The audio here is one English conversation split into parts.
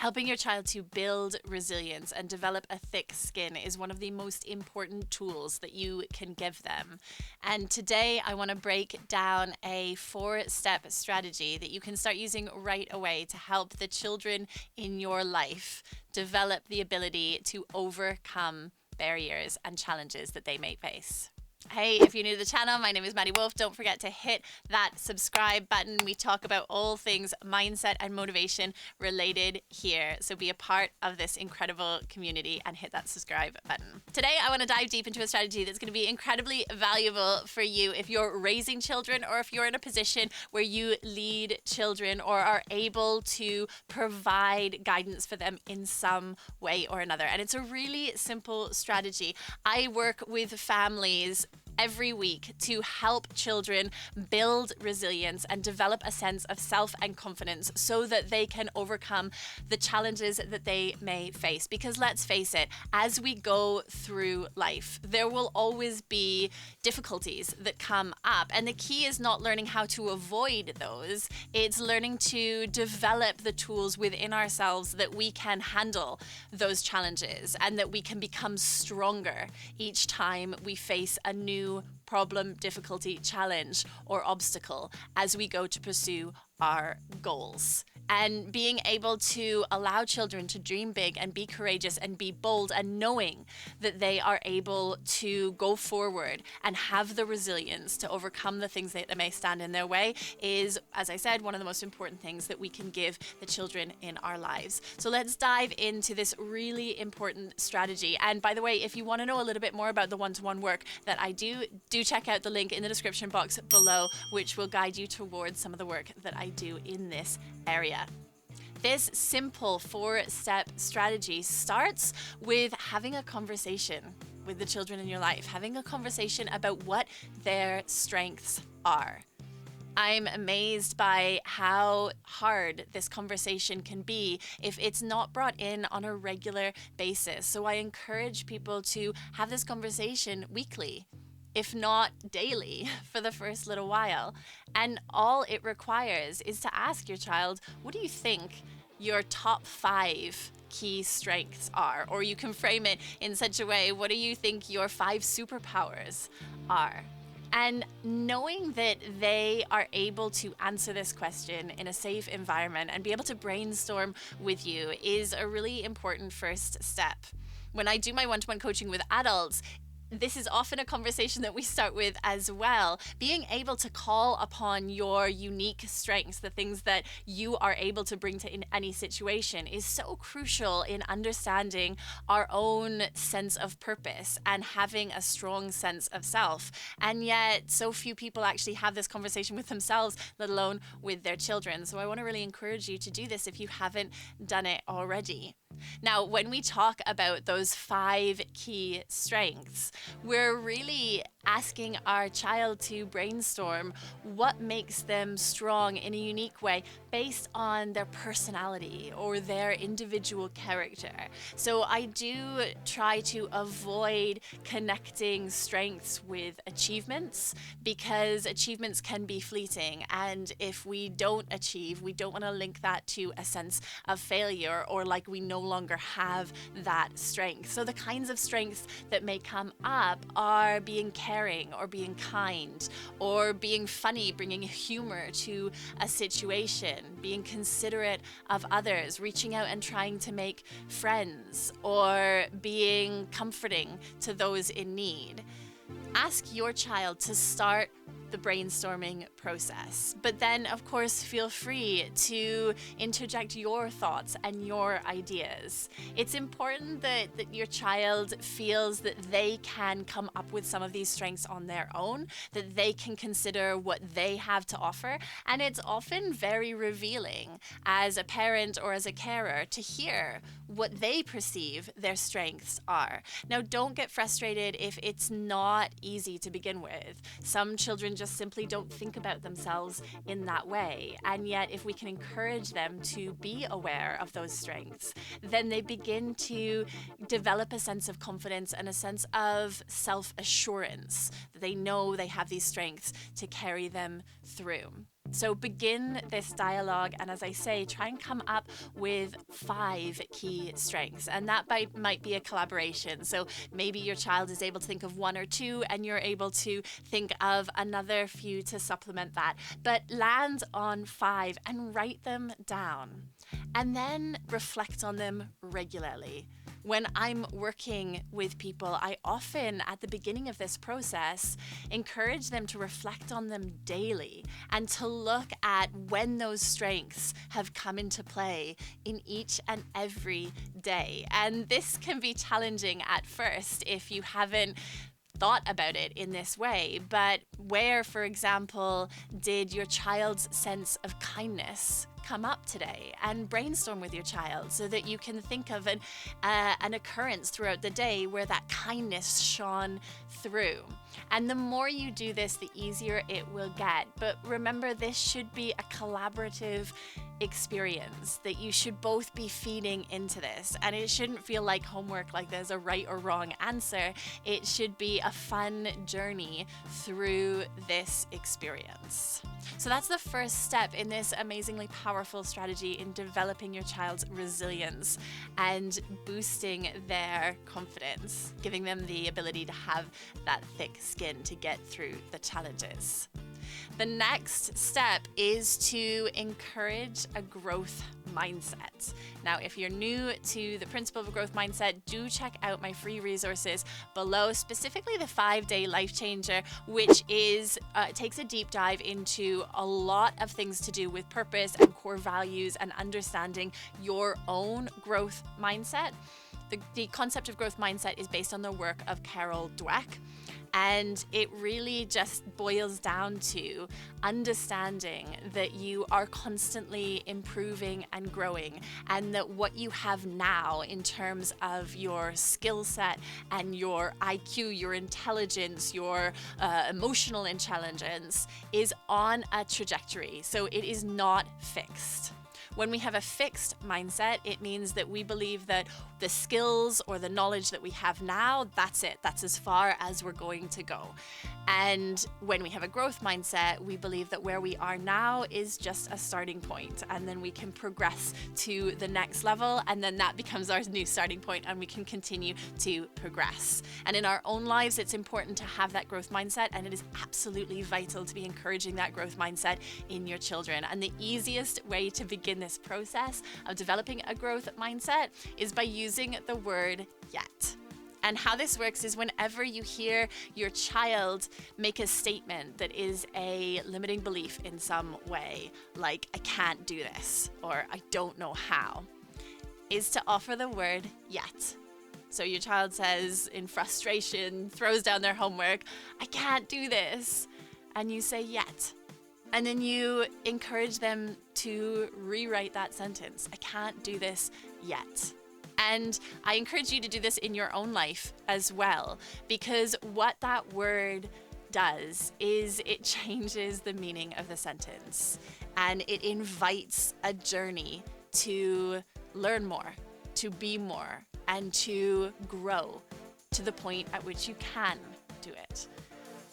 Helping your child to build resilience and develop a thick skin is one of the most important tools that you can give them. And today I want to break down a 4-step strategy that you can start using right away to help the children in your life develop the ability to overcome barriers and challenges that they may face. Hey, if you're new to the channel, my name is Maddie Wolf. Don't forget to hit that subscribe button. We talk about all things mindset and motivation related here. So be a part of this incredible community and hit that subscribe button. Today, I want to dive deep into a strategy that's going to be incredibly valuable for you if you're raising children or if you're in a position where you lead children or are able to provide guidance for them in some way or another. And it's a really simple strategy. I work with families every week to help children build resilience and develop a sense of self and confidence so that they can overcome the challenges that they may face. Because let's face it, as we go through life, there will always be difficulties that come up. And the key is not learning how to avoid those, it's learning to develop the tools within ourselves that we can handle those challenges and that we can become stronger each time we face a new problem, difficulty, challenge, or obstacle as we go to pursue our goals. And being able to allow children to dream big and be courageous and be bold, and knowing that they are able to go forward and have the resilience to overcome the things that may stand in their way is, as I said, one of the most important things that we can give the children in our lives. So let's dive into this really important strategy. And by the way, if you want to know a little bit more about the one-to-one work that I do check out the link in the description box below, which will guide you towards some of the work that I do in this area. This simple 4-step strategy starts with having a conversation with the children in your life, having a conversation about what their strengths are. I'm amazed by how hard this conversation can be if it's not brought in on a regular basis. So I encourage people to have this conversation weekly, if not daily, for the first little while. And all it requires is to ask your child, what do you think your top 5 key strengths are? Or you can frame it in such a way, what do you think your 5 superpowers are? And knowing that they are able to answer this question in a safe environment and be able to brainstorm with you is a really important first step. When I do my one-to-one coaching with adults, this is often a conversation that we start with as well. Being able to call upon your unique strengths, the things that you are able to bring to in any situation, is so crucial in understanding our own sense of purpose and having a strong sense of self. And yet, so few people actually have this conversation with themselves, let alone with their children. So I want to really encourage you to do this if you haven't done it already. Now, when we talk about those 5 key strengths, we're really asking our child to brainstorm what makes them strong in a unique way based on their personality or their individual character. So I do try to avoid connecting strengths with achievements, because achievements can be fleeting. And if we don't achieve, we don't want to link that to a sense of failure or like we no longer have that strength. So the kinds of strengths that may come up are being caring or being kind or being funny, bringing humor to a situation, being considerate of others, reaching out and trying to make friends, or being comforting to those in need. Ask your child to start the brainstorming process. But then, of course, feel free to interject your thoughts and your ideas. It's important that your child feels that they can come up with some of these strengths on their own, that they can consider what they have to offer. And it's often very revealing as a parent or as a carer to hear what they perceive their strengths are. Now, don't get frustrated if it's not easy to begin with. Some children just simply don't think about themselves in that way. And yet, if we can encourage them to be aware of those strengths, then they begin to develop a sense of confidence and a sense of self-assurance that they know they have these strengths to carry them through. So begin this dialogue, and as I say, try and come up with 5 key strengths. And that might be a collaboration. So maybe your child is able to think of 1 or 2, and you're able to think of another few to supplement that. But land on 5 and write them down. And then reflect on them regularly. When I'm working with people, I often, at the beginning of this process, encourage them to reflect on them daily and to look at when those strengths have come into play in each and every day. And this can be challenging at first if you haven't thought about it in this way, but where, for example, did your child's sense of kindness come up today? And brainstorm with your child so that you can think of an occurrence throughout the day where that kindness shone through. And the more you do this, the easier it will get. But remember, this should be a collaborative experience, that you should both be feeding into this, and it shouldn't feel like homework, like there's a right or wrong answer. It should be a fun journey through this experience. So that's the first step in this amazingly powerful strategy in developing your child's resilience and boosting their confidence, giving them the ability to have that thick skin to get through the challenges. The next step is to encourage a growth mindset. Now, if you're new to the principle of a growth mindset, do check out my free resources below, specifically the 5-day life changer, which takes a deep dive into a lot of things to do with purpose and core values and understanding your own growth mindset. The concept of growth mindset is based on the work of Carol Dweck. And it really just boils down to understanding that you are constantly improving and growing, and that what you have now in terms of your skill set and your IQ, your intelligence, your emotional intelligence is on a trajectory. So it is not fixed. When we have a fixed mindset, it means that we believe that the skills or the knowledge that we have now, that's it. That's as far as we're going to go. And when we have a growth mindset, we believe that where we are now is just a starting point, and then we can progress to the next level, and then that becomes our new starting point, and we can continue to progress. And in our own lives, it's important to have that growth mindset, and it is absolutely vital to be encouraging that growth mindset in your children. And the easiest way to begin this process of developing a growth mindset is by using the word yet. And how this works is whenever you hear your child make a statement that is a limiting belief in some way, like I can't do this or I don't know how, is to offer the word yet. So your child says in frustration, throws down their homework, I can't do this. And you say yet. And then you encourage them to rewrite that sentence. I can't do this yet. And I encourage you to do this in your own life as well, because what that word does is it changes the meaning of the sentence, and it invites a journey to learn more, to be more, and to grow to the point at which you can do it.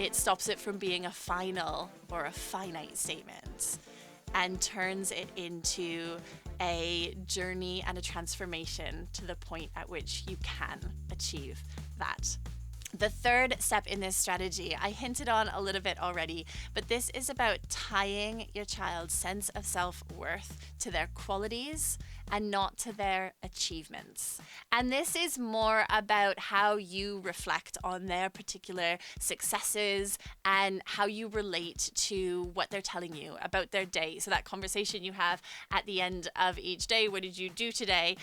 It stops it from being a final or a finite statement and turns it into a journey and a transformation to the point at which you can achieve that. The third step in this strategy, I hinted on a little bit already, but this is about tying your child's sense of self-worth to their qualities and not to their achievements. And this is more about how you reflect on their particular successes and how you relate to what they're telling you about their day. So that conversation you have at the end of each day, what did you do today?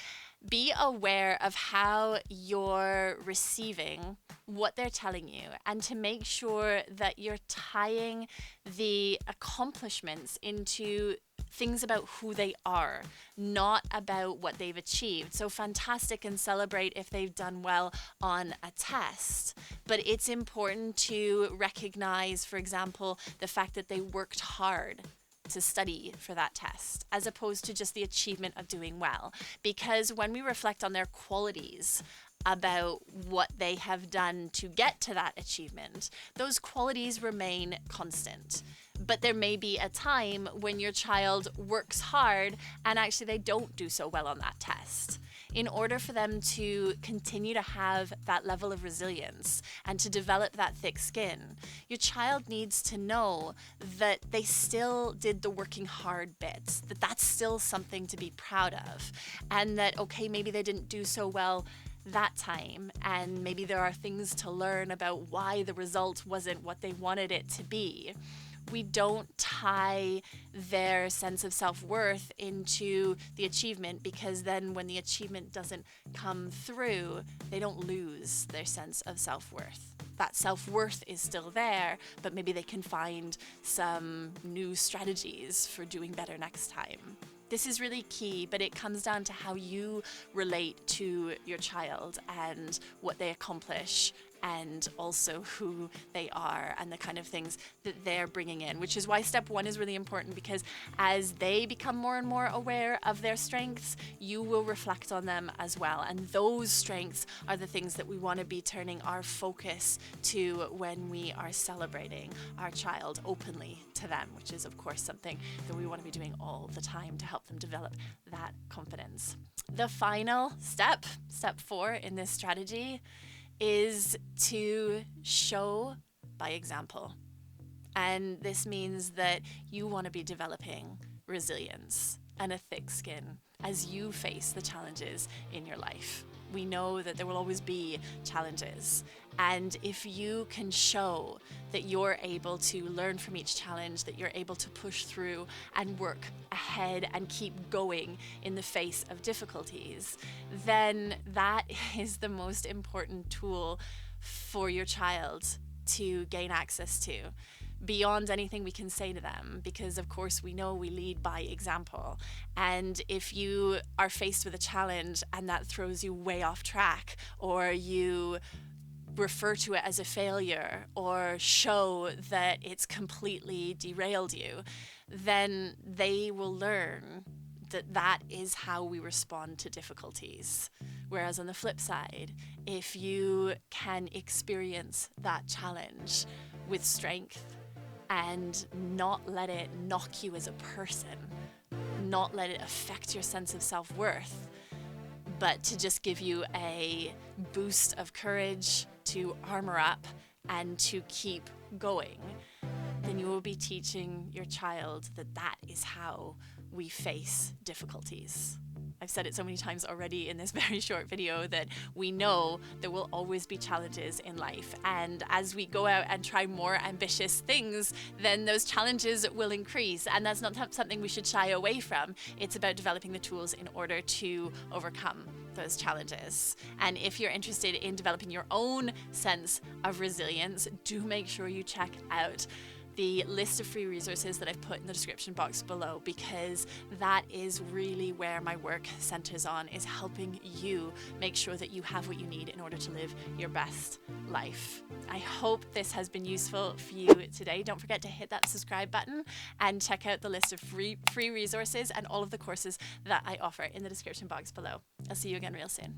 Be aware of how you're receiving what they're telling you, and to make sure that you're tying the accomplishments into things about who they are, not about what they've achieved. So fantastic and celebrate if they've done well on a test, but it's important to recognize, for example, the fact that they worked hard to study for that test, as opposed to just the achievement of doing well. Because when we reflect on their qualities, about what they have done to get to that achievement, those qualities remain constant. But there may be a time when your child works hard and actually they don't do so well on that test. In order for them to continue to have that level of resilience and to develop that thick skin, your child needs to know that they still did the working hard bits, that that's still something to be proud of, and that, okay, maybe they didn't do so well that time, and maybe there are things to learn about why the result wasn't what they wanted it to be. We don't tie their sense of self-worth into the achievement, because then when the achievement doesn't come through, they don't lose their sense of self-worth. That self-worth is still there, but maybe they can find some new strategies for doing better next time. This is really key, but it comes down to how you relate to your child and what they accomplish, and also who they are and the kind of things that they're bringing in, which is why step 1 is really important, because as they become more and more aware of their strengths, you will reflect on them as well. And those strengths are the things that we want to be turning our focus to when we are celebrating our child openly to them, which is of course something that we want to be doing all the time to help them develop that confidence. The final step, step 4 in this strategy, is to show by example. And this means that you want to be developing resilience and a thick skin as you face the challenges in your life. We know that there will always be challenges. And if you can show that you're able to learn from each challenge, that you're able to push through and work ahead and keep going in the face of difficulties, then that is the most important tool for your child to gain access to, beyond anything we can say to them, because of course we know we lead by example. And if you are faced with a challenge and that throws you way off track, or you refer to it as a failure or show that it's completely derailed you, then they will learn that that is how we respond to difficulties. Whereas on the flip side, if you can experience that challenge with strength and not let it knock you as a person, not let it affect your sense of self-worth, but to just give you a boost of courage to armor up and to keep going, then you will be teaching your child that that is how we face difficulties. I've said it so many times already in this very short video that we know there will always be challenges in life. And as we go out and try more ambitious things, then those challenges will increase. And that's not something we should shy away from. It's about developing the tools in order to overcome those challenges. And if you're interested in developing your own sense of resilience, do make sure you check out the list of free resources that I've put in the description box below, because that is really where my work centers on, is helping you make sure that you have what you need in order to live your best life. I hope this has been useful for you today. Don't forget to hit that subscribe button and check out the list of free resources and all of the courses that I offer in the description box below. I'll see you again real soon.